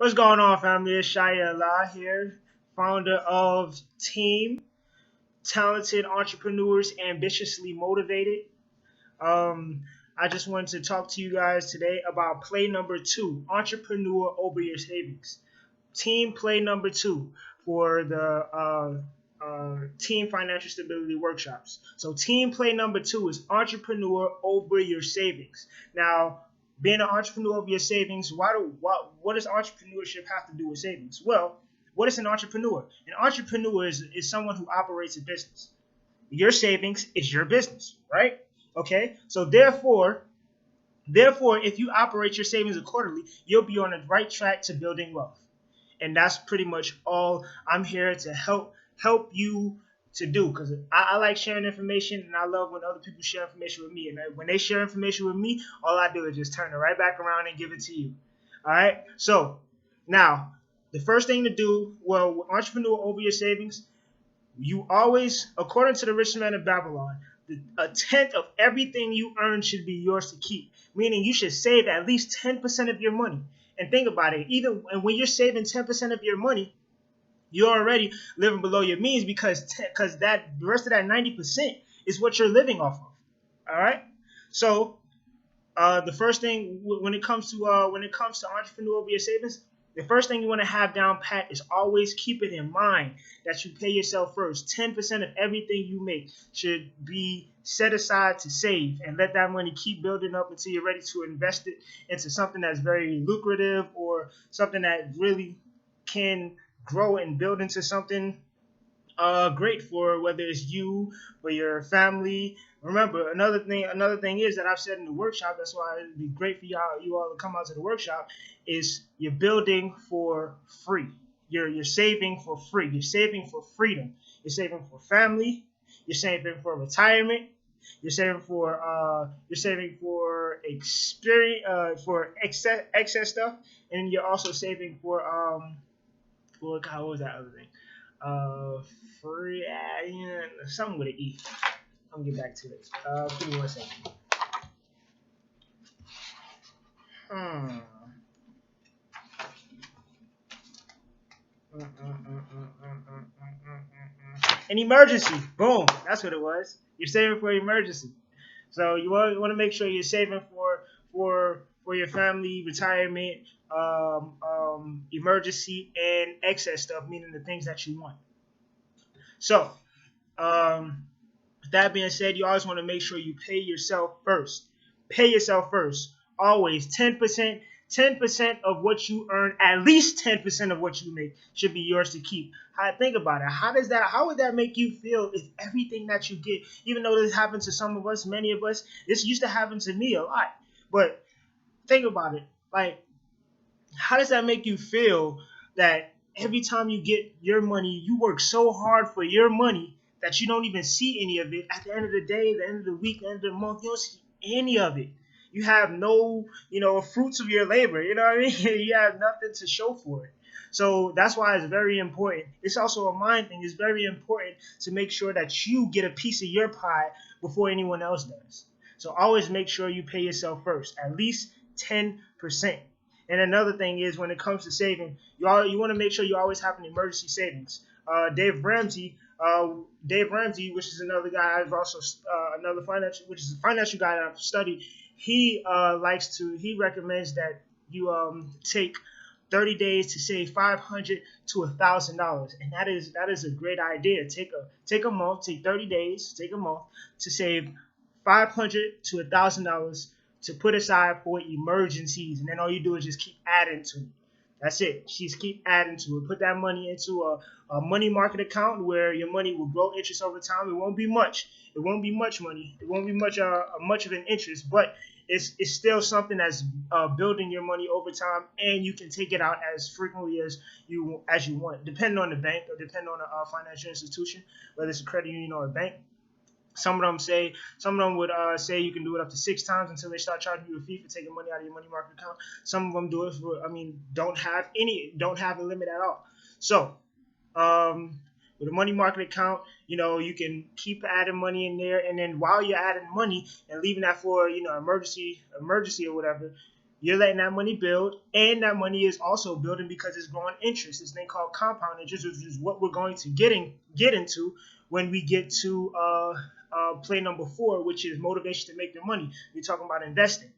What's going on, family? It's Sha-Yah here, founder of Team Talented Entrepreneurs Ambitiously Motivated. Um, I just wanted to talk to you guys today about play number two, Entrepreneur Over Your Savings. Team play number two for the Team Financial Stability Workshops. So, team play number two is Entrepreneur Over Your Savings. Now, being an entrepreneur over your savings, what does entrepreneurship have to do with savings? Well, what is an entrepreneur? An entrepreneur is someone who operates a business. Your savings is your business, right? Okay, so therefore, if you operate your savings accordingly, you'll be on the right track to building wealth. And that's pretty much all I'm here to help you to do, because I like sharing information, and I love when other people share information with me. And when they share information with me, all I do is just turn it right back around and give it to you. All right. So now the first thing to do, well, with Entrepreneur Over Your Savings, you always, according to the rich man of Babylon, a tenth of everything you earn should be yours to keep. Meaning you should save at least 10% of your money. And think about it. Even when you're saving 10% of your money, you're already living below your means, because that the rest of that 90% is what you're living off of. All right. So the first thing when it comes to entrepreneur over your savings, the first thing you want to have down pat is always keep it in mind that you pay yourself first. 10% of everything you make should be set aside to save, and let that money keep building up until you're ready to invest it into something that's very lucrative, or something that really can grow and build into something great for whether it's you or your family. Remember, another thing is that I've said in the workshop. That's why it'd be great for you all to come out to the workshop. Is you're building for free. You're saving for free. You're saving for freedom. You're saving for family. You're saving for retirement. You're saving for experience, for excess stuff, and you're also saving for what was that other thing? Free, something with an E. I'm gonna get back to it. Give me 1 second. Hmm. An emergency. Boom. That's what it was. You're saving for an emergency. So you want to make sure you're saving for your family, retirement, emergency, and excess stuff, meaning the things that you want. So, with that being said, you always want to make sure you pay yourself first. Pay yourself first. Always 10%. 10% of what you earn, at least 10% of what you make, should be yours to keep. Think about it. How would that make you feel if everything that you get, even though this happens to some of us, many of us, this used to happen to me a lot. But think about it. Like, how does that make you feel that every time you get your money, you work so hard for your money that you don't even see any of it? At the end of the day, the end of the week, the end of the month, you don't see any of it. You have no, fruits of your labor. You know what I mean? You have nothing to show for it. So that's why it's very important. It's also a mind thing. It's very important to make sure that you get a piece of your pie before anyone else does. So always make sure you pay yourself first, at least 10%. And another thing is, when it comes to saving, you want to make sure you always have an emergency savings. Dave Ramsey, which is another guy I've also which is a financial guy that I've studied. He recommends that you take 30 days to save $500 to $1,000, and that is a great idea. Take a month, take 30 days, take a month to save $500 to $1,000 to put aside for emergencies, and then all you do is just keep adding to it. That's it. Just keep adding to it. Put that money into a money market account where your money will grow interest over time. It won't be much. It won't be much money. It won't be much of an interest, but it's still something that's building your money over time, and you can take it out as frequently as you want, depending on the bank or depending on the financial institution, whether it's a credit union or a bank. Some of them would say you can do it up to 6 times until they start charging you a fee for taking money out of your money market account. Some of them do it don't have a limit at all. So, with a money market account, you can keep adding money in there, and then while you're adding money and leaving that for emergency or whatever, You're letting that money build, and that money is also building because it's growing interest. This thing called compound interest, which is what we're going to get into when we get to play number 4, which is motivation to make the money. We're talking about investing.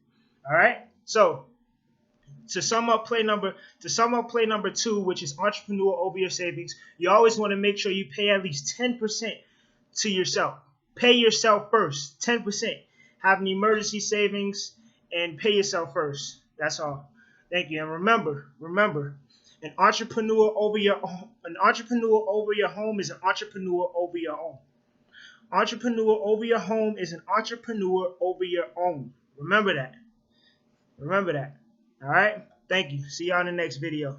All right. So to sum up play number 2, which is entrepreneur over your savings, you always want to make sure you pay at least 10% to yourself. Pay yourself first, 10%. Have an emergency savings and pay yourself first. That's all. Thank you. And remember, an entrepreneur over your home is an entrepreneur over your own. Entrepreneur over your home is an entrepreneur over your own. Remember that. All right? Thank you. See y'all in the next video.